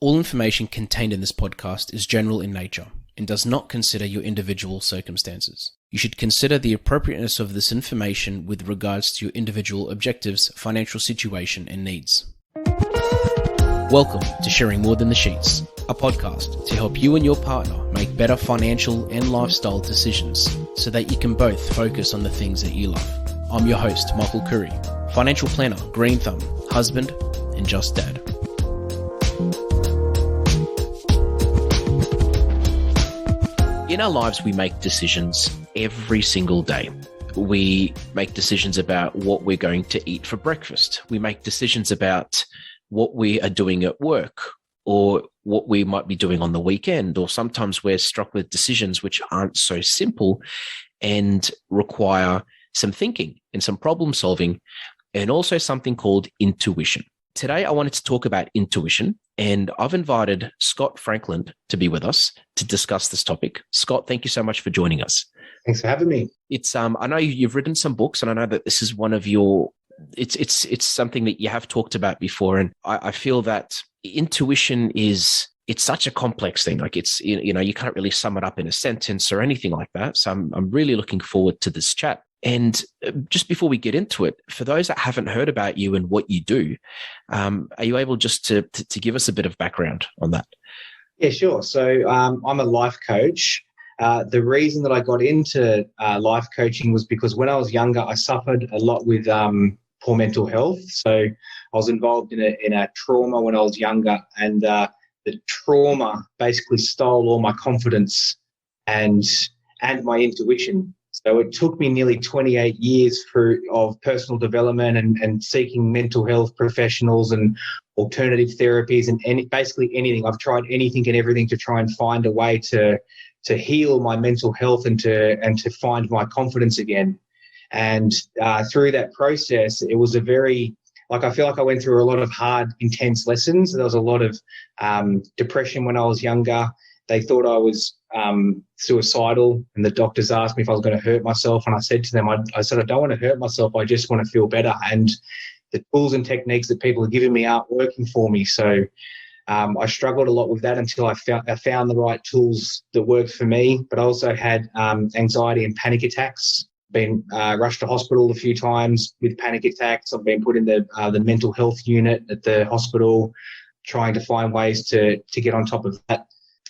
All information contained in this podcast is general in nature and does not consider your individual circumstances. You should consider the appropriateness of this information with regards to your individual objectives, financial situation, and needs. Welcome to Sharing More Than the Sheets, a podcast to help you and your partner make better financial and lifestyle decisions so that you can both focus on the things that you love. I'm your host, Michael Khouri, financial planner, green thumb, husband, and just dad. In our lives, we make decisions every single day. We make decisions about what we're going to eat for breakfast. We make decisions about what we are doing at work or what we might be doing on the weekend. Or sometimes we're struck with decisions which aren't so simple and require some thinking and some problem solving, and also something called intuition. Today, I wanted to talk about intuition, and I've invited Scott Frankland to be with us to discuss this topic. Scott, thank you so much for joining us. Thanks for having me. It's I know you've written some books, and I know that this is one of your. It's something that you have talked about before, and I feel that intuition it's such a complex thing. Like you can't really sum it up in a sentence or anything like that. So I'm really looking forward to this chat. And just before we get into it, for those that haven't heard about you and what you do, are you able just to give us a bit of background on that? Yeah, sure. So I'm a life coach. The reason that I got into life coaching was because when I was younger, I suffered a lot with poor mental health. So I was involved in a trauma when I was younger, and the trauma basically stole all my confidence and my intuition. So it took me nearly 28 years of personal development and seeking mental health professionals and alternative therapies and basically anything. I've tried anything and everything to try and find a way to heal my mental health and to find my confidence again. And through that process, it was I feel like I went through a lot of hard, intense lessons. There was a lot of depression when I was younger. They thought I was suicidal, and the doctors asked me if I was going to hurt myself. And I said to them, I said, I don't want to hurt myself. I just want to feel better. And the tools and techniques that people are giving me aren't working for me. So I struggled a lot with that until I found the right tools that worked for me. But I also had anxiety and panic attacks. Been rushed to hospital a few times with panic attacks. I've been put in the mental health unit at the hospital, trying to find ways to get on top of that.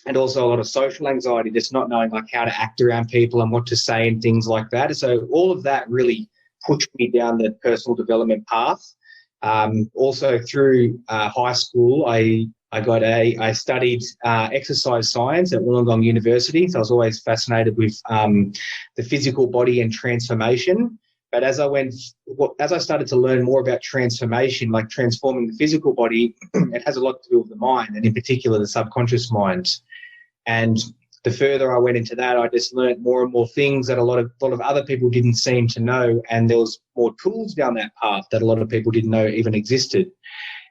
And also a lot of social anxiety, just not knowing like how to act around people and what to say and things like that. So all of that really pushed me down the personal development path. Also through high school, I studied exercise science at Wollongong University. So I was always fascinated with the physical body and transformation. But as I started to learn more about transformation, like transforming the physical body, it has a lot to do with the mind, and in particular the subconscious mind. And the further I went into that, I just learned more and more things that a lot of other people didn't seem to know, and there was more tools down that path that a lot of people didn't know even existed.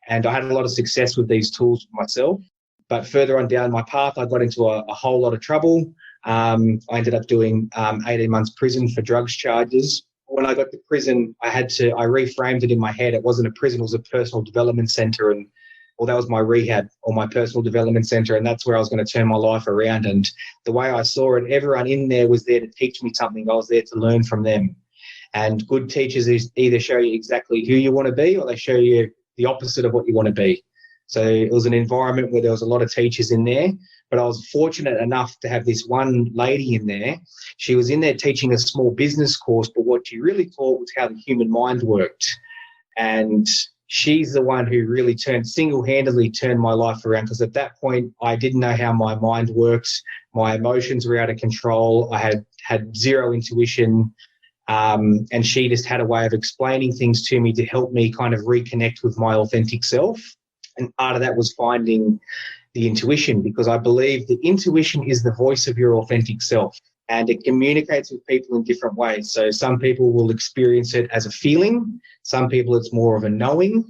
And I had a lot of success with these tools myself. But further on down my path, I got into a whole lot of trouble. I ended up doing 18 months prison for drugs charges. When I got to prison, I reframed it in my head. It wasn't a prison, it was a personal development center. And that was my rehab or my personal development center. And that's where I was going to turn my life around. And the way I saw it, everyone in there was there to teach me something. I was there to learn from them. And good teachers either show you exactly who you want to be, or they show you the opposite of what you want to be. So it was an environment where there was a lot of teachers in there, but I was fortunate enough to have this one lady in there. She was in there teaching a small business course, but what she really taught was how the human mind worked. And she's the one who really single-handedly turned my life around, because at that point I didn't know how my mind worked. My emotions were out of control. I had zero intuition. And she just had a way of explaining things to me to help me kind of reconnect with my authentic self. And part of that was finding the intuition, because I believe the intuition is the voice of your authentic self, and it communicates with people in different ways. So some people will experience it as a feeling, some people it's more of a knowing,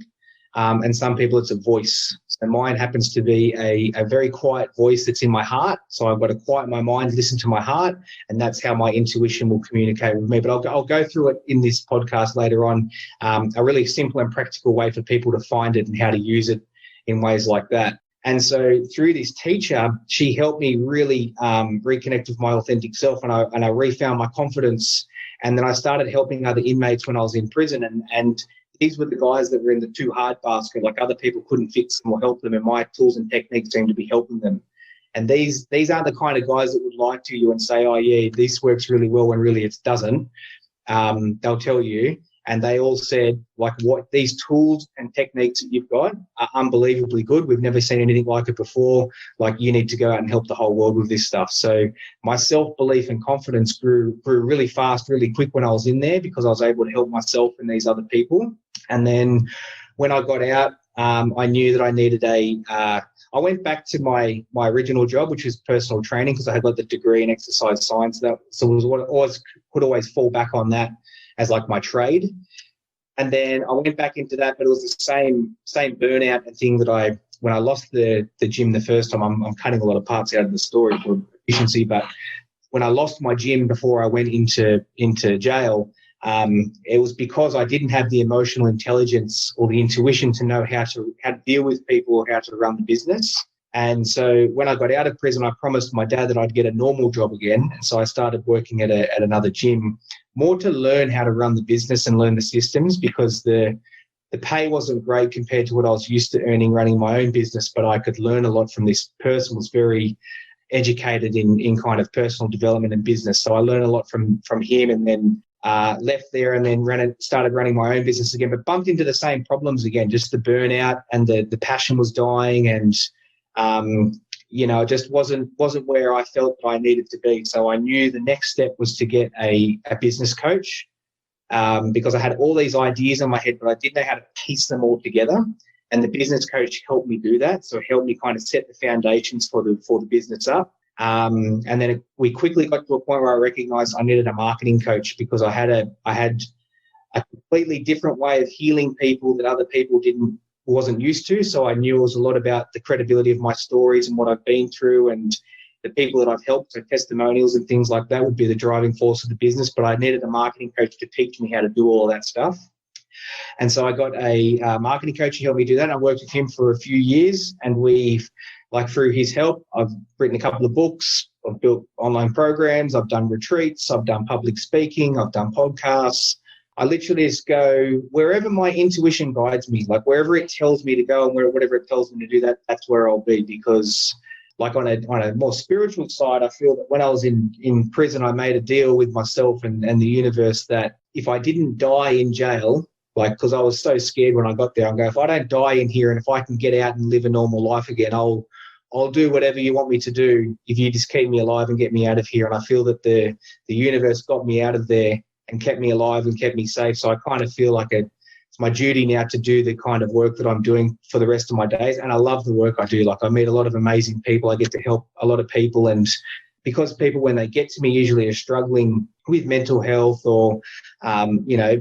and some people it's a voice. So mine happens to be a very quiet voice that's in my heart. So I've got to quiet my mind, listen to my heart, and that's how my intuition will communicate with me. But I'll go through it in this podcast later on, a really simple and practical way for people to find it and how to use it in ways like that. And so through this teacher, she helped me really reconnect with my authentic self, and I refound my confidence. And then I started helping other inmates when I was in prison. And these were the guys that were in the too hard basket, like other people couldn't fix them or help them, and my tools and techniques seemed to be helping them. And these aren't the kind of guys that would lie to you and say, oh, yeah, this works really well when really it doesn't. They'll tell you. And they all said, like, what these tools and techniques that you've got are unbelievably good. We've never seen anything like it before. Like, you need to go out and help the whole world with this stuff. So my self-belief and confidence grew really fast, really quick when I was in there, because I was able to help myself and these other people. And then when I got out, I knew that I needed I went back to my original job, which was personal training, because I had got the degree in exercise science. So it was could always fall back on that as like my trade. And then I went back into that, but it was the same burnout and thing that when I lost the gym the first time, I'm cutting a lot of parts out of the story for efficiency, but when I lost my gym before I went into jail, it was because I didn't have the emotional intelligence or the intuition to know how to deal with people or how to run the business. And so when I got out of prison, I promised my dad that I'd get a normal job again. And so I started working at another gym, more to learn how to run the business and learn the systems, because the pay wasn't great compared to what I was used to earning running my own business, but I could learn a lot from this person. Was very educated in kind of personal development and business. So I learned a lot from him, and then left there and then started running my own business again, but bumped into the same problems again, just the burnout, and the passion was dying, and it just wasn't where I felt that I needed to be. So I knew the next step was to get a business coach, because I had all these ideas in my head, but I didn't know how to piece them all together. And the business coach helped me do that. So it helped me kind of set the foundations for the business up. And then we quickly got to a point where I recognized I needed a marketing coach, because I had a completely different way of healing people that other people wasn't used to. So I knew it was a lot about the credibility of my stories and what I've been through, and the people that I've helped, so testimonials and things like that would be the driving force of the business. But I needed a marketing coach to teach me how to do all of that stuff. And so I got a marketing coach to help me do that. And I worked with him for a few years, and through his help, I've written a couple of books, I've built online programs, I've done retreats, I've done public speaking, I've done podcasts. I literally just go wherever my intuition guides me, like wherever it tells me to go and whatever it tells me to do, that's where I'll be. Because like on a more spiritual side, I feel that when I was in prison, I made a deal with myself and the universe that if I didn't die in jail, because I was so scared when I got there, I'm going, if I don't die in here and if I can get out and live a normal life again, I'll do whatever you want me to do if you just keep me alive and get me out of here. And I feel that the universe got me out of there and kept me alive and kept me safe. So I kind of feel like it's my duty now to do the kind of work that I'm doing for the rest of my days. And I love the work I do. Like, I meet a lot of amazing people. I get to help a lot of people. And because people, when they get to me, usually are struggling with mental health or,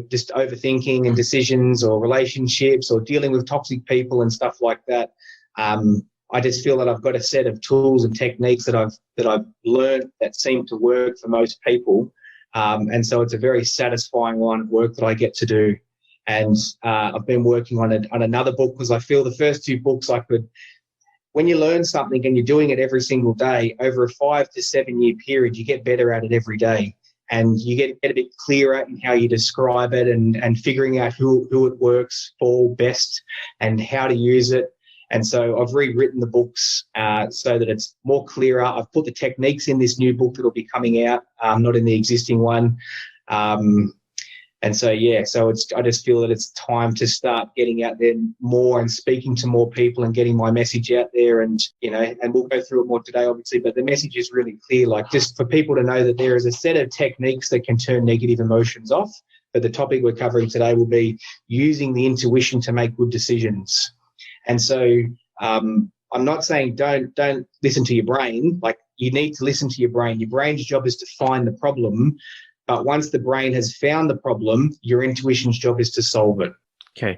just overthinking and decisions or relationships or dealing with toxic people and stuff like that, I just feel that I've got a set of tools and techniques that I've learned that seem to work for most people. And so it's a very satisfying line of work that I get to do. And I've been working on another book, because I feel the first two books when you learn something and you're doing it every single day, over a 5 to 7 year period, you get better at it every day. And you get a bit clearer in how you describe it and figuring out who it works for best and how to use it. And so I've rewritten the books so that it's more clearer. I've put the techniques in this new book that'll be coming out, not in the existing one. And so, I just feel that it's time to start getting out there more and speaking to more people and getting my message out there. And, and we'll go through it more today, obviously, but the message is really clear, like just for people to know that there is a set of techniques that can turn negative emotions off. But the topic we're covering today will be using the intuition to make good decisions. And so I'm not saying don't listen to your brain. Like, you need to listen to your brain. Your brain's job is to find the problem. But once the brain has found the problem, your intuition's job is to solve it. Okay.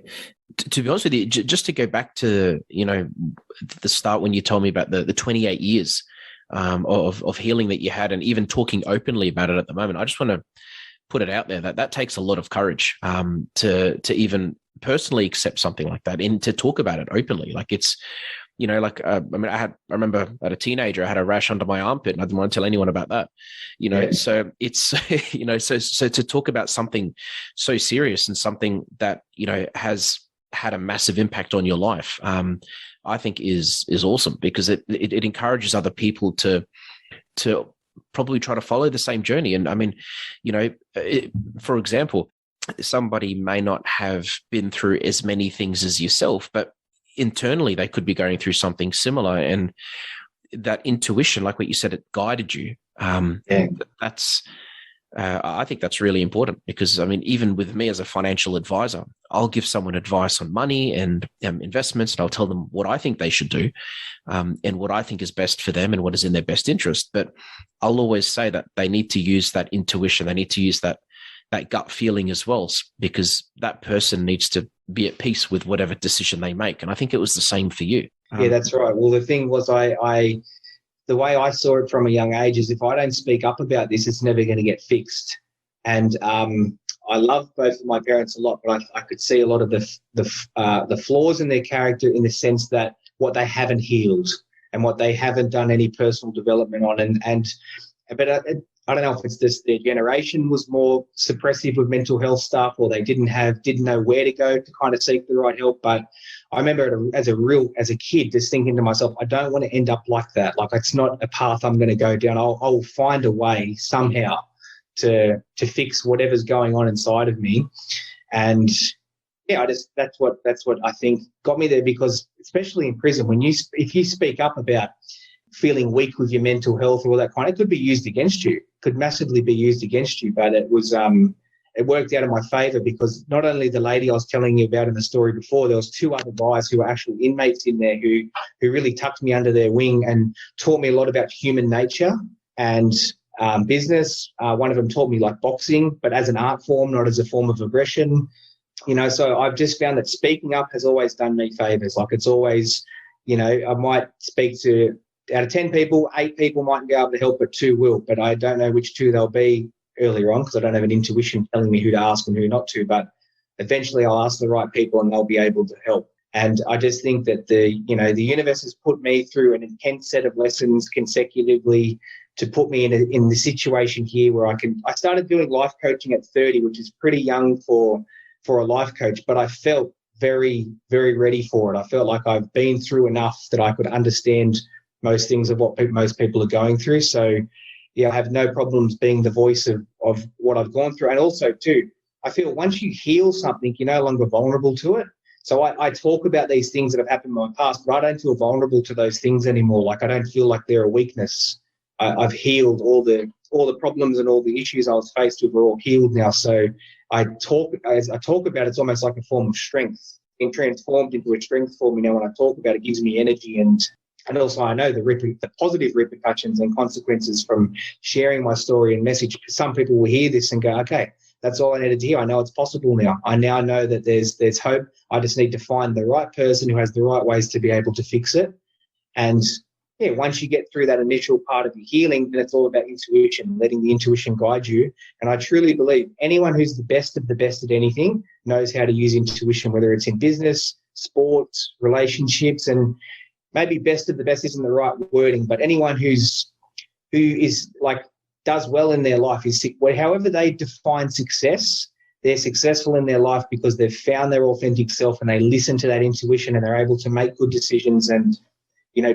To be honest with you, just to go back to, the start when you told me about the 28 years of healing that you had, and even talking openly about it at the moment, I just want to put it out there that takes a lot of courage to even personally accept something like that and to talk about it openly. Like, like, I mean, I remember at a teenager, I had a rash under my armpit and I didn't want to tell anyone about that, Yeah. so it's, so to talk about something so serious and something that, has had a massive impact on your life, I think is awesome, because it encourages other people to probably try to follow the same journey. And I mean, for example, somebody may not have been through as many things as yourself, but internally they could be going through something similar, and that intuition, like what you said, it guided you. That's I think that's really important, because I mean, even with me as a financial advisor, I'll give someone advice on money and investments, and I'll tell them what I think they should do, and what I think is best for them and what is in their best interest. But I'll always say that they need to use that intuition. They need to use that gut feeling as well, because that person needs to be at peace with whatever decision they make. And I think it was the same for you. Yeah, that's right. Well, the thing was, the way I saw it from a young age is, if I don't speak up about this, it's never going to get fixed. And I love both of my parents a lot, but I could see a lot of the flaws in their character, in the sense that what they haven't healed and what they haven't done any personal development on. But I don't know if it's just their generation was more suppressive with mental health stuff, or they didn't know where to go to kind of seek the right help. But I remember as a kid just thinking to myself, I don't want to end up like that. Like, it's not a path I'm going to go down. I'll find a way somehow to fix whatever's going on inside of me. And yeah, that's what I think got me there, because especially in prison, if you speak up about feeling weak with your mental health or all that kind, it could be used against you, could massively be used against you. But it was it worked out in my favor, because not only the lady I was telling you about in the story before, there was two other guys who were actual inmates in there who really tucked me under their wing and taught me a lot about human nature and business. One of them taught me like boxing, but as an art form, not as a form of aggression. So I've just found that speaking up has always done me favors. Like, it's always, I might speak to, out of 10 people, 8 people mightn't be able to help, but 2 will. But I don't know which 2 they'll be earlier on, because I don't have an intuition telling me who to ask and who not to. But eventually I'll ask the right people and they'll be able to help. And I just think that the universe has put me through an intense set of lessons consecutively to put me in the situation here where I started doing life coaching at 30, which is pretty young for a life coach, but I felt very, very ready for it. I felt like I've been through enough that I could understand most things of what most people are going through. So, yeah, I have no problems being the voice of what I've gone through. And also, too, I feel once you heal something, you're no longer vulnerable to it. So I talk about these things that have happened in my past, but I don't feel vulnerable to those things anymore. Like, I don't feel like they're a weakness. I've healed all the problems, and all the issues I was faced with are all healed now. So as I talk about it, it's almost like a form of strength. It's transformed into a strength for me now. When I talk about it, it gives me energy, and also I know the positive repercussions and consequences from sharing my story and message. Some people will hear this and go, okay, that's all I needed to hear. I know it's possible now. I now know that there's hope. I just need to find the right person who has the right ways to be able to fix it. And yeah, once you get through that initial part of your healing, then it's all about intuition, letting the intuition guide you. And I truly believe anyone who's the best of the best at anything knows how to use intuition, whether it's in business, sports, relationships, and maybe best of the best isn't the right wording, but anyone who is like does well in their life is however they define success, they're successful in their life because they've found their authentic self and they listen to that intuition and they're able to make good decisions and,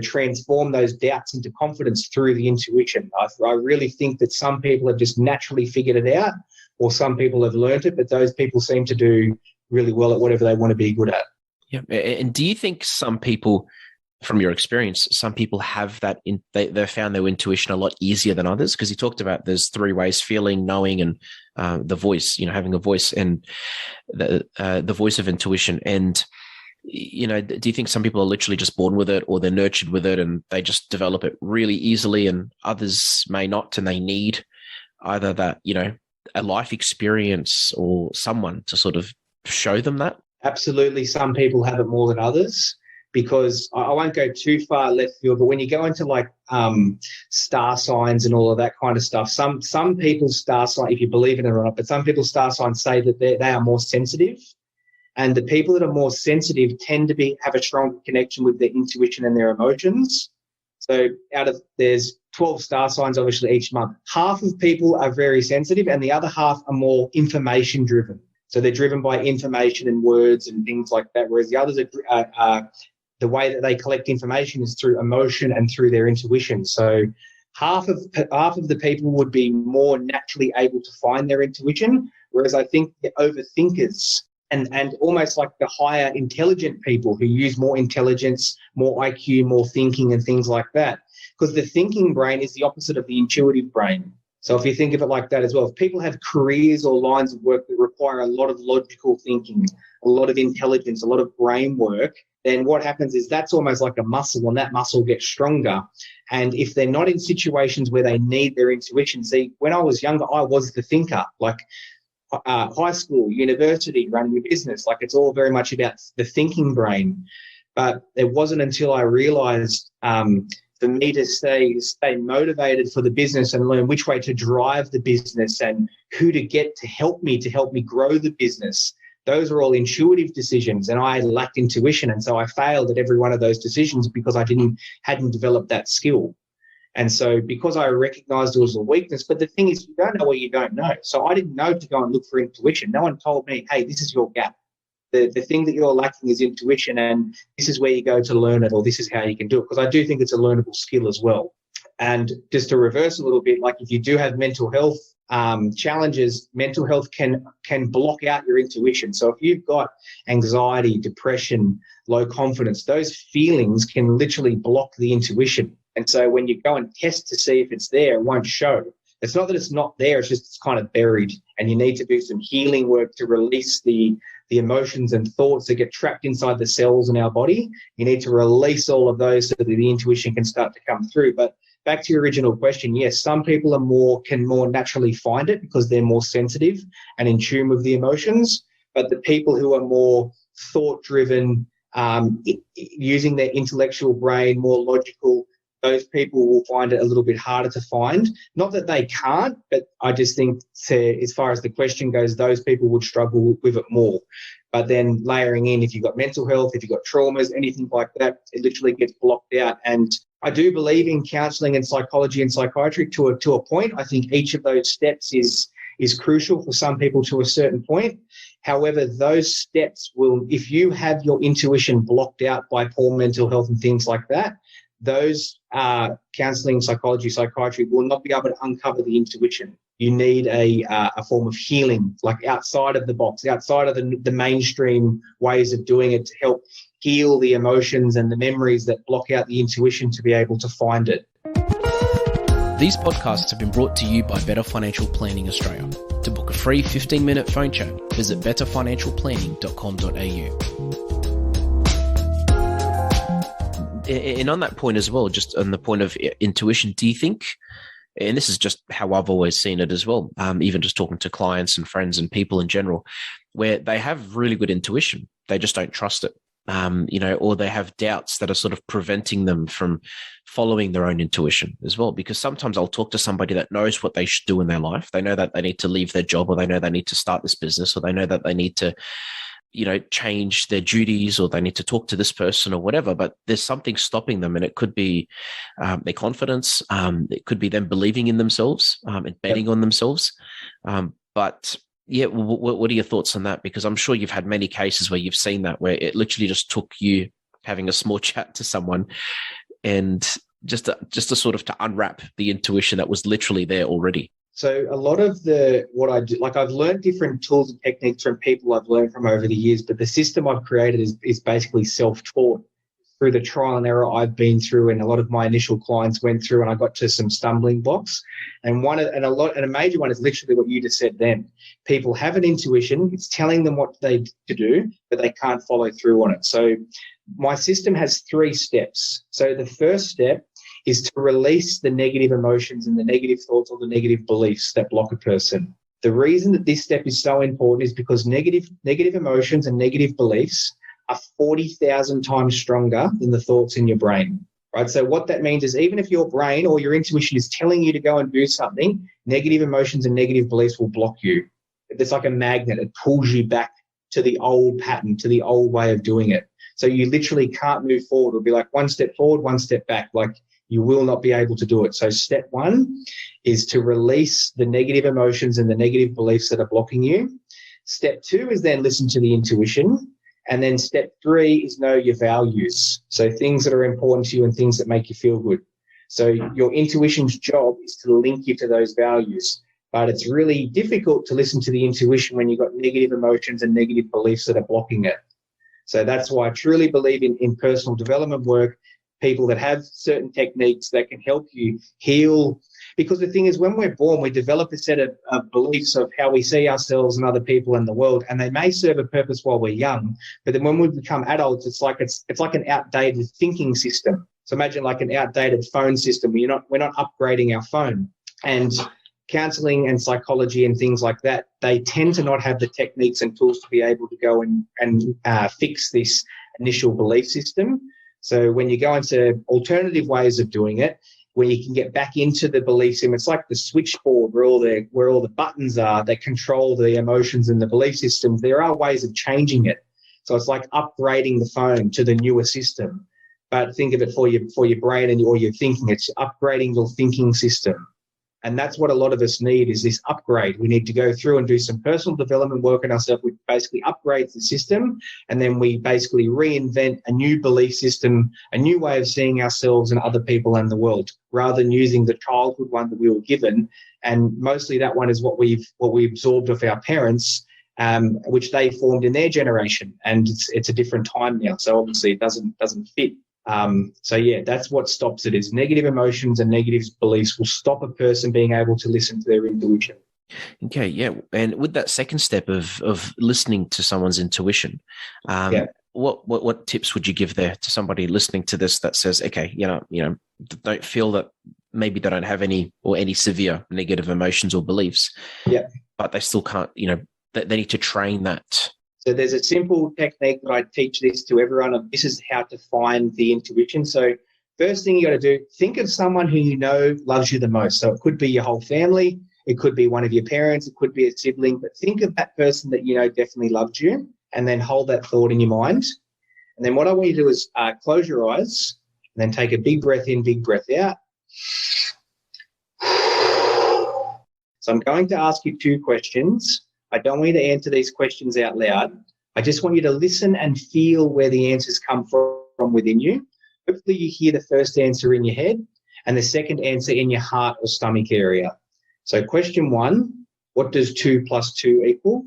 transform those doubts into confidence through the intuition. I really think that some people have just naturally figured it out, or some people have learned it, but those people seem to do really well at whatever they want to be good at. Yeah. And do you think some people, from your experience, some people have that they found their intuition a lot easier than others? Because you talked about there's 3 ways: feeling, knowing, and the voice, having a voice, and the voice of intuition. And, do you think some people are literally just born with it, or they're nurtured with it and they just develop it really easily, and others may not, and they need either that, a life experience or someone to sort of show them that? Absolutely. Some people have it more than others. Because I won't go too far left field, but when you go into like star signs and all of that kind of stuff, some people's star sign, if you believe in it or not, but some people's star signs say that they are more sensitive. And the people that are more sensitive tend to have a stronger connection with their intuition and their emotions. So there's 12 star signs, obviously, each month. Half of people are very sensitive and the other half are more information driven. So they're driven by information and words and things like that, whereas the others are the way that they collect information is through emotion and through their intuition. So half of the people would be more naturally able to find their intuition, whereas I think the overthinkers and almost like the higher intelligent people who use more intelligence, more IQ, more thinking and things like that, because the thinking brain is the opposite of the intuitive brain. So if you think of it like that as well, if people have careers or lines of work that require a lot of logical thinking, a lot of intelligence, a lot of brain work, then what happens is that's almost like a muscle, and that muscle gets stronger. And if they're not in situations where they need their intuition, see, when I was younger, I was the thinker, like high school, university, running a business, like it's all very much about the thinking brain. But it wasn't until I realized for me to stay motivated for the business and learn which way to drive the business and who to get to help me grow the business. Those are all intuitive decisions, and I lacked intuition, and so I failed at every one of those decisions because I hadn't developed that skill. And so because I recognized it was a weakness, but the thing is, you don't know what you don't know. So I didn't know to go and look for intuition. No one told me, hey, this is your gap. The thing that you're lacking is intuition, and this is where you go to learn it, or this is how you can do it, because I do think it's a learnable skill as well. And just to reverse a little bit, like if you do have mental health challenges, mental health can block out your intuition. So if you've got anxiety, depression, low confidence, those feelings can literally block the intuition. And so when you go and test to see if it's there, it won't show. It's not that it's not there, it's just it's kind of buried, and you need to do some healing work to release the emotions and thoughts that get trapped inside the cells in our body. You need to release all of those so that the intuition can start to come through. But back to your original question, yes, some people can more naturally find it because they're more sensitive and in tune with the emotions. But the people who are more thought-driven, using their intellectual brain, more logical, those people will find it a little bit harder to find. Not that they can't, but I just think as far as the question goes, those people would struggle with it more. But then layering in, if you've got mental health, if you've got traumas, anything like that, it literally gets blocked out. And I do believe in counselling and psychology and psychiatry to a point. I think each of those steps is crucial for some people to a certain point. However, those steps will, if you have your intuition blocked out by poor mental health and things like that, those counselling, psychology, psychiatry will not be able to uncover the intuition. You need a form of healing, like outside of the box, outside of the mainstream ways of doing it, to help heal the emotions and the memories that block out the intuition to be able to find it. These podcasts have been brought to you by Better Financial Planning Australia. To book a free 15-minute phone chat, visit betterfinancialplanning.com.au. And on that point as well, just on the point of intuition, do you think, and this is just how I've always seen it as well, even just talking to clients and friends and people in general, where they have really good intuition, they just don't trust it, or they have doubts that are sort of preventing them from following their own intuition as well. Because sometimes I'll talk to somebody that knows what they should do in their life. They know that they need to leave their job, or they know they need to start this business, or they know that they need to change their duties, or they need to talk to this person or whatever, but there's something stopping them. And it could be their confidence. It could be them believing in themselves and betting on themselves. But yeah, what are your thoughts on that? Because I'm sure you've had many cases where you've seen that, where it literally just took you having a small chat to someone and just to sort of to unwrap the intuition that was literally there already. So a lot of what I do, like I've learned different tools and techniques from people I've learned from over the years, but the system I've created is basically self-taught through the trial and error I've been through, and a lot of my initial clients went through, and I got to some stumbling blocks. And a major one is literally what you just said then. People have an intuition, it's telling them what they to do, but they can't follow through on it. So my system has 3 steps. So the first step is to release the negative emotions and the negative thoughts or the negative beliefs that block a person. The reason that this step is so important is because negative emotions and negative beliefs are 40,000 times stronger than the thoughts in your brain, right? So what that means is even if your brain or your intuition is telling you to go and do something, negative emotions and negative beliefs will block you. It's like a magnet. It pulls you back to the old pattern, to the old way of doing it. So you literally can't move forward. It'll be like one step forward, one step back. Like you will not be able to do it. So step one is to release the negative emotions and the negative beliefs that are blocking you. Step two is then listen to the intuition. And then step three is know your values. So things that are important to you and things that make you feel good. So your intuition's job is to link you to those values. But it's really difficult to listen to the intuition when you've got negative emotions and negative beliefs that are blocking it. So that's why I truly believe in personal development work, people that have certain techniques that can help you heal. Because the thing is, when we're born, we develop a set of beliefs of how we see ourselves and other people in the world, and they may serve a purpose while we're young. But then when we become adults, it's like an outdated thinking system. So imagine like an outdated phone system. We're not upgrading our phone. And counseling and psychology and things like that, they tend to not have the techniques and tools to be able to go and fix this initial belief system. So when you go into alternative ways of doing it, where you can get back into the belief system, it's like the switchboard where all the buttons are that control the emotions and the belief systems. There are ways of changing it. So it's like upgrading the phone to the newer system. But think of it for your brain or your thinking. It's upgrading your thinking system. And that's what a lot of us need, is this upgrade. We need to go through and do some personal development work on ourselves, which basically upgrades the system. And then we basically reinvent a new belief system, a new way of seeing ourselves and other people and the world, rather than using the childhood one that we were given. And mostly that one is what we absorbed of our parents, which they formed in their generation. And it's a different time now. So obviously it doesn't fit. So yeah, that's what stops it, is negative emotions and negative beliefs will stop a person being able to listen to their intuition. Okay, yeah. And with that second step of listening to someone's intuition, what tips would you give there to somebody listening to this that says, okay, don't feel that maybe they don't have any severe negative emotions or beliefs, but they still can't, they need to train that. So there's a simple technique that I teach this to everyone of. This is how to find the intuition. So first thing you got to do, think of someone who you know loves you the most. So it could be your whole family. It could be one of your parents. It could be a sibling. But think of that person that you know definitely loved you, and then hold that thought in your mind. And then what I want you to do is close your eyes and then take a big breath in, big breath out. So I'm going to ask you two questions. I don't want you to answer these questions out loud. I just want you to listen and feel where the answers come from within you. Hopefully you hear the first answer in your head and the second answer in your heart or stomach area. So question one, what does 2 + 2 equal?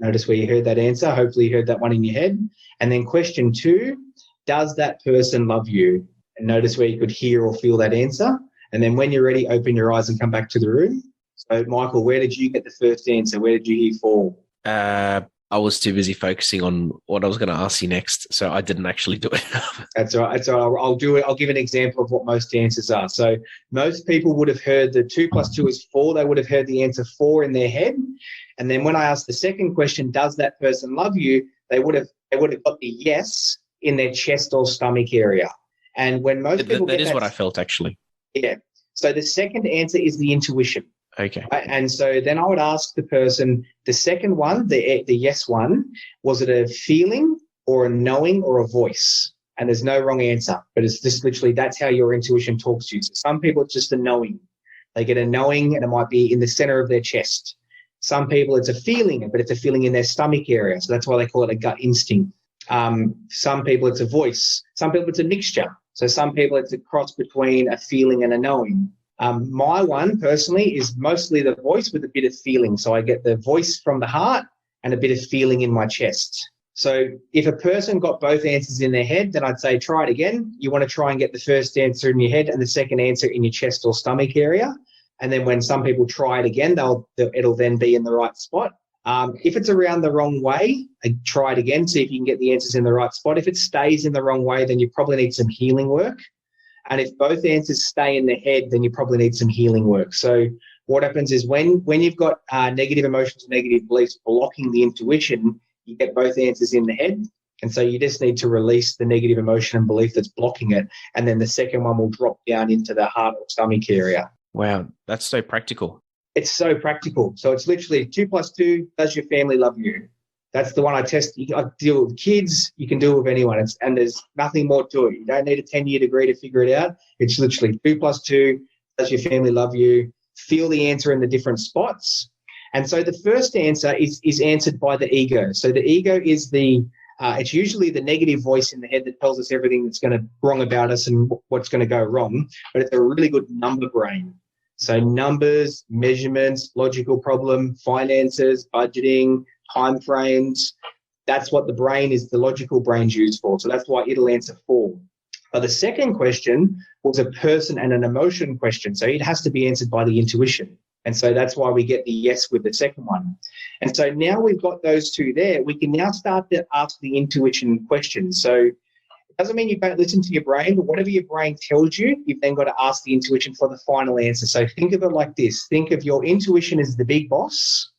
Notice where you heard that answer. Hopefully you heard that one in your head. And then question two, does that person love you? And notice where you could hear or feel that answer. And then when you're ready, open your eyes and come back to the room. So, Michael, where did you get the first answer? Where did you hear fall? I was too busy focusing on what I was going to ask you next, so I didn't actually do it. That's all right. So I'll do it. I'll give an example of what most answers are. So most people would have heard the 2 + 2 is 4. They would have heard the answer 4 in their head. And then when I asked the second question, does that person love you? They would have got the yes in their chest or stomach area. And when most people that is what I felt, actually. Yeah. So the second answer is the intuition. Okay. And so then I would ask the person, the second one, the yes one, was it a feeling or a knowing or a voice? And there's no wrong answer, but it's just literally that's how your intuition talks to you. So some people, it's just a knowing. They get a knowing and it might be in the center of their chest. Some people, it's a feeling, but it's a feeling in their stomach area. So that's why they call it a gut instinct. Some people, it's a voice. Some people, it's a mixture. So some people, it's a cross between a feeling and a knowing. My one personally is mostly the voice with a bit of feeling. So I get the voice from the heart and a bit of feeling in my chest. So if a person got both answers in their head, then I'd say try it again. You want to try and get the first answer in your head and the second answer in your chest or stomach area. And then when some people try it again, it'll then be in the right spot. If it's around the wrong way, try it again, see if you can get the answers in the right spot. If it stays in the wrong way, then you probably need some healing work. And if both answers stay in the head, then you probably need some healing work. So what happens is when you've got negative emotions, negative beliefs blocking the intuition, you get both answers in the head. And so you just need to release the negative emotion and belief that's blocking it. And then the second one will drop down into the heart or stomach area. Wow, that's so practical. It's so practical. So it's literally 2 + 2, does your family love you? That's the one I test. I deal with kids. You can deal with anyone. And there's nothing more to it. You don't need a 10-year degree to figure it out. It's literally 2 + 2. Does your family love you? Feel the answer in the different spots. And so the first answer is answered by the ego. So the ego is it's usually the negative voice in the head that tells us everything that's going to wrong about us and what's going to go wrong. But it's a really good number brain. So numbers, measurements, logical problem, finances, budgeting, time frames. That's what the brain is, the logical brain's used for. So that's why it'll answer 4. But the second question was a person and an emotion question. So it has to be answered by the intuition. And so that's why we get the yes with the second one. And so now we've got those 2 there, we can now start to ask the intuition questions. So it doesn't mean you don't listen to your brain, but whatever your brain tells you, you've then got to ask the intuition for the final answer. So think of it like this. Think of your intuition as the big boss,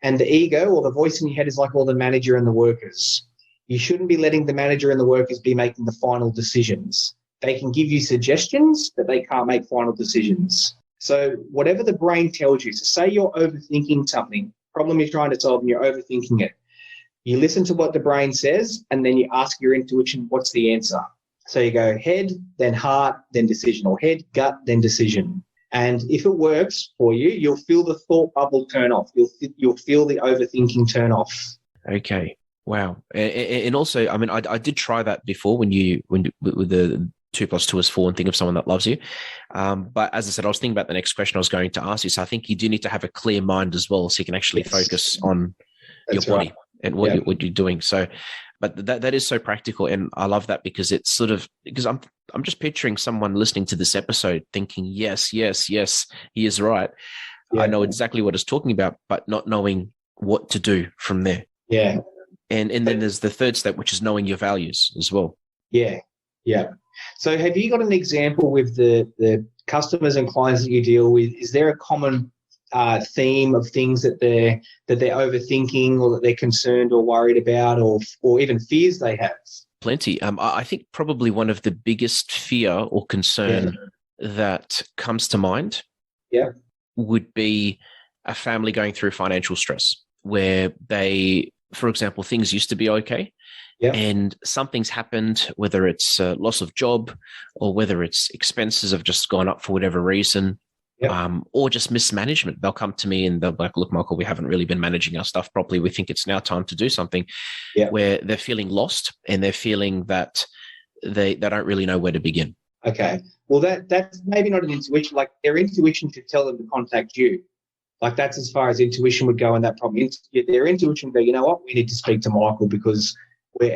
and the ego or the voice in your head is like all the manager and the workers. You shouldn't be letting the manager and the workers be making the final decisions. They can give you suggestions, but they can't make final decisions. So whatever the brain tells you, so say you're overthinking something, problem you're trying to solve and you're overthinking it. You listen to what the brain says and then you ask your intuition, what's the answer? So you go head, then heart, then decision, or head, gut, then decision. And if it works for you, you'll feel the thought bubble turn off. You'll feel the overthinking turn off. Okay. Wow. And also, I mean, I did try that before when with the 2 + 2 is 4 and think of someone that loves you. But as I said, I was thinking about the next question I was going to ask you. So I think you do need to have a clear mind as well, so you can actually focus on your body and what you're doing. So, but that is so practical, and I love that because it's sort of, because I'm just picturing someone listening to this episode thinking, yes, he is right. Yeah. I know exactly what he's talking about, but not knowing what to do from there. Yeah. And then there's the third step, which is knowing your values as well. Yeah. Yeah. So have you got an example with the customers and clients that you deal with? Is there a common theme of things that they're overthinking or that they're concerned or worried about, or even fears they have? Plenty. I think probably one of the biggest fear or concern that comes to mind would be a family going through financial stress where they, for example, things used to be okay. Yep. And something's happened, whether it's loss of job or whether it's expenses have just gone up for whatever reason, or just mismanagement. They'll come to me and they'll be like, look, Michael, we haven't really been managing our stuff properly. We think it's now time to do something, where they're feeling lost and they're feeling that they don't really know where to begin. Okay. Well, that's maybe not an intuition. Like their intuition should tell them to contact you. Like that's as far as intuition would go in that problem. Their intuition would go, you know what, we need to speak to Michael because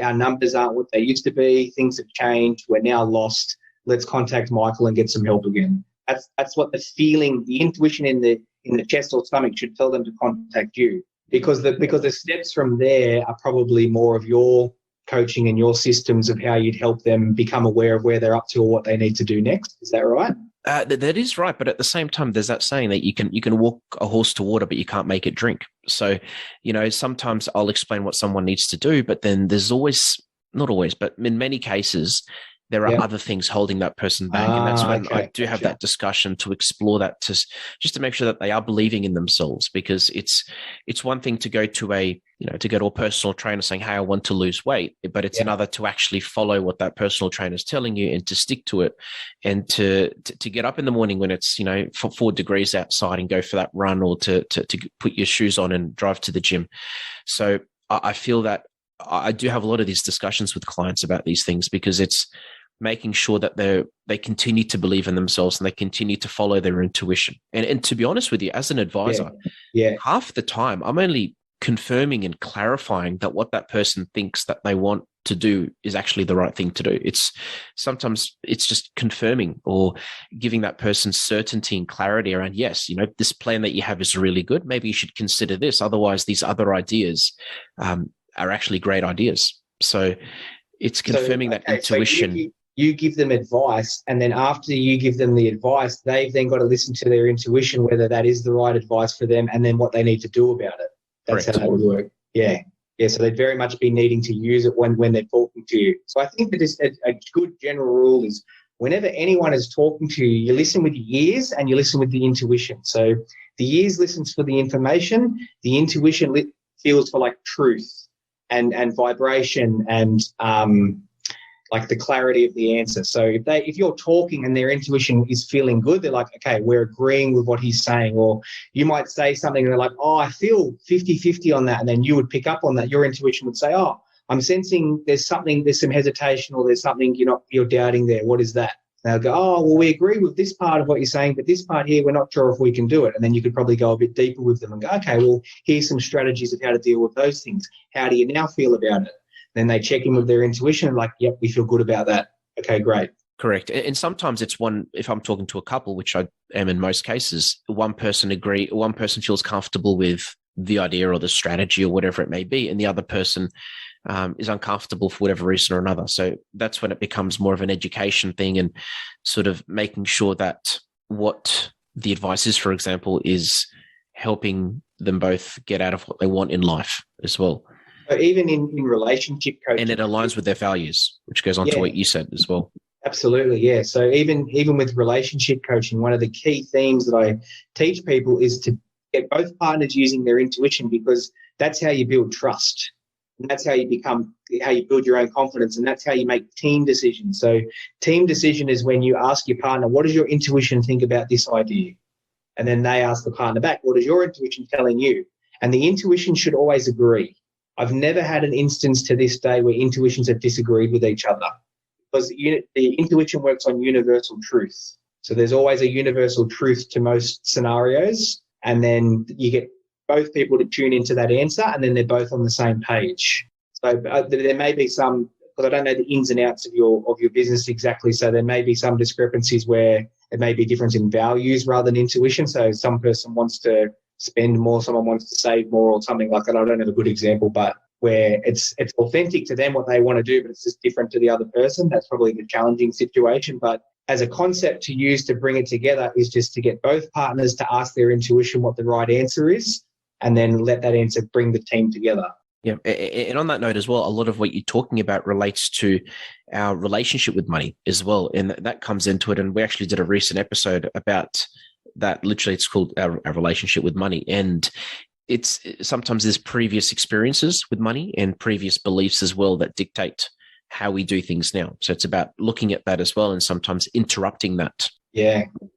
our numbers aren't what they used to be. Things have changed. We're now lost. Let's contact Michael and get some help again. That's what the feeling, the intuition in the chest or stomach should tell them to contact you, because the steps from there are probably more of your coaching and your systems of how you'd help them become aware of where they're up to or what they need to do next. Is that right? That is right, but at the same time, there's that saying that you can walk a horse to water, but you can't make it drink. So, sometimes I'll explain what someone needs to do, but then there's always, not always, but in many cases, there are other things holding that person back, and that's when I do have that discussion to explore that, just to make sure that they are believing in themselves. Because it's one thing to go to a personal trainer saying, hey, I want to lose weight, but it's another to actually follow what that personal trainer is telling you and to stick to it, and to get up in the morning when it's 4 degrees outside and go for that run, or to put your shoes on and drive to the gym. So I feel that I do have a lot of these discussions with clients about these things, because it's making sure that they continue to believe in themselves and they continue to follow their intuition. And to be honest with you, as an advisor, half the time I'm only confirming and clarifying that what that person thinks that they want to do is actually the right thing to do. Sometimes it's just confirming or giving that person certainty and clarity around, yes, this plan that you have is really good. Maybe you should consider this. Otherwise, these other ideas are actually great ideas. So it's confirming that intuition. So you give them advice, and then after you give them the advice, they've then got to listen to their intuition, whether that is the right advice for them, and then what they need to do about it. That's Correct. How that would work. Yeah. So they'd very much be needing to use it when they're talking to you. So I think that a good general rule is whenever anyone is talking to you, you listen with your ears and you listen with the intuition. So the ears listens for the information, the intuition feels for like truth. and vibration and like the clarity of the answer. So if you're talking and their intuition is feeling good, they're like, okay, we're agreeing with what he's saying. Or you might say something and they're like, oh, I feel 50-50 on that. And then you would pick up on that. Your intuition would say, oh, I'm sensing there's some hesitation, or there's something you're doubting there. What is that? And they'll go, oh, well, we agree with this part of what you're saying, but this part here, we're not sure if we can do it. And then you could probably go a bit deeper with them and go, okay, well, here's some strategies of how to deal with those things. How do you now feel about it? Then they check in with their intuition and like, yep, we feel good about that. Okay, great. Correct. And sometimes it's if I'm talking to a couple, which I am in most cases, one person feels comfortable with the idea or the strategy or whatever it may be, and the other person is uncomfortable for whatever reason or another. So that's when it becomes more of an education thing, and sort of making sure that what the advice is, for example, is helping them both get out of what they want in life as well. So even in relationship coaching. And it aligns with their values, which goes on to what you said as well. Absolutely, yeah. So even with relationship coaching, one of the key themes that I teach people is to get both partners using their intuition, because that's how you build trust. And that's how you build your own confidence, and that's how you make team decisions. So team decision is when you ask your partner, what does your intuition think about this idea? And then they ask the partner back, what is your intuition telling you? And the intuition should always agree. I've never had an instance to this day where intuitions have disagreed with each other, because the intuition works on universal truth. So there's always a universal truth to most scenarios, and then you get both people to tune into that answer, and then they're both on the same page. So there may be some, because I don't know the ins and outs of your business exactly, so there may be some discrepancies where it may be a difference in values rather than intuition. So some person wants to spend more, someone wants to save more, or something like that. I don't have a good example, but where it's authentic to them what they want to do, but it's just different to the other person. That's probably the challenging situation. But as a concept to use to bring it together is just to get both partners to ask their intuition what the right answer is, and then let that answer bring the team together. Yeah. And on that note as well, a lot of what you're talking about relates to our relationship with money as well. And that comes into it. And we actually did a recent episode about that. Literally, it's called our relationship with money. And it's sometimes there's previous experiences with money and previous beliefs as well that dictate how we do things now. So it's about looking at that as well, and sometimes interrupting that.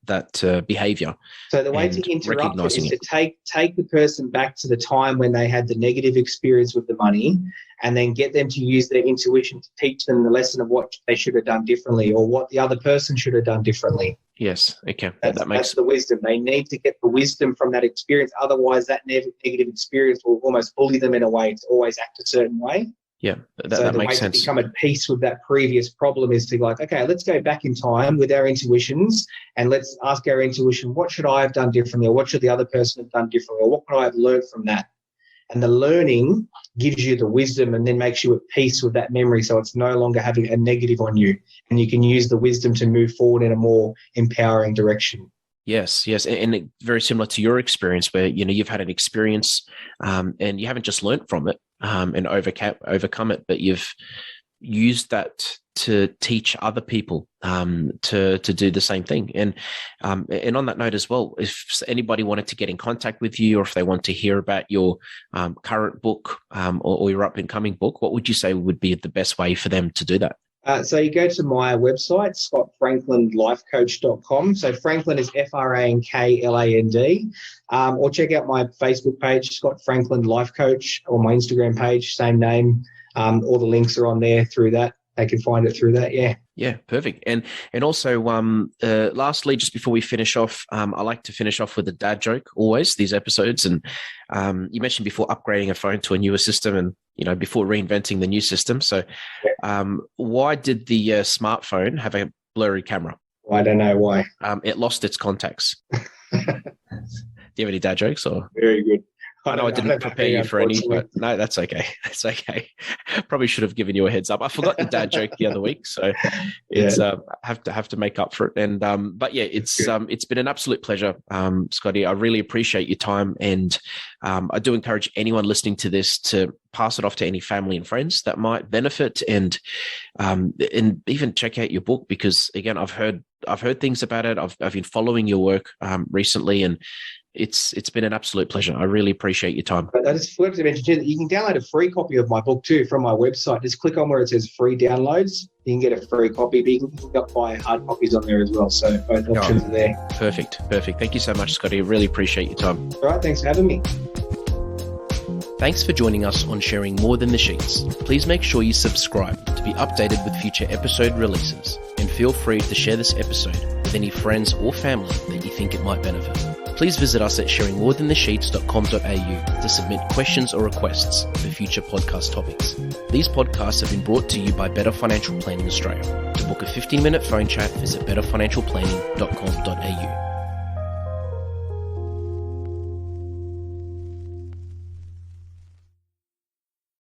That behavior. So the way to interrupt it is to take the person back to the time when they had the negative experience with the money, and then get them to use their intuition to teach them the lesson of what they should have done differently, or what the other person should have done differently. Yes, okay. That's the wisdom. They need to get the wisdom from that experience. Otherwise, that negative experience will almost bully them in a way to always act a certain way. Yeah, that makes sense. To become at peace with that previous problem is to like, okay, let's go back in time with our intuitions, and let's ask our intuition, what should I have done differently, or what should the other person have done differently, or what could I have learned from that? And the learning gives you the wisdom, and then makes you at peace with that memory, so it's no longer having a negative on you, and you can use the wisdom to move forward in a more empowering direction. Yes. And very similar to your experience where, you've had an experience and you haven't just learned from it and overcome it, but you've used that to teach other people to do the same thing. And on that note as well, if anybody wanted to get in contact with you, or if they want to hear about your current book or your up-and-coming book, what would you say would be the best way for them to do that? So you go to my website, scottfranklandlifecoach.com. So Franklin is Frankland, or check out my Facebook page, Scott Frankland Life Coach, or my Instagram page, same name. All the links are on there through that. They can find it through that. Yeah. Yeah, perfect. And also, lastly, just before we finish off, I like to finish off with a dad joke always, these episodes. And you mentioned before upgrading a phone to a newer system, and before reinventing the new system. So why did the smartphone have a blurry camera? I don't know why. It lost its contacts. Do you have any dad jokes? Or very good. I know I didn't prepare you for any, but no, that's okay. That's okay. Probably should have given you a heads up. I forgot the dad joke the other week, so it's have to make up for it. And but yeah, it's been an absolute pleasure, Scotty. I really appreciate your time, and I do encourage anyone listening to this to pass it off to any family and friends that might benefit, and even check out your book, because again, I've heard things about it. I've been following your work recently, and It's been an absolute pleasure. I really appreciate your time. But I just forgot to mention too that you can download a free copy of my book too from my website. Just click on where it says free downloads. You can get a free copy, but you can buy hard copies on there as well. So both options are there. Perfect. Thank you so much, Scotty. I really appreciate your time. All right, thanks for having me. Thanks for joining us on Sharing More Than the Sheets. Please make sure you subscribe to be updated with future episode releases, and feel free to share this episode with any friends or family that you think it might benefit. Please visit us at sharingmorethanthesheets.com.au to submit questions or requests for future podcast topics. These podcasts have been brought to you by Better Financial Planning Australia. To book a 15-minute phone chat, visit betterfinancialplanning.com.au.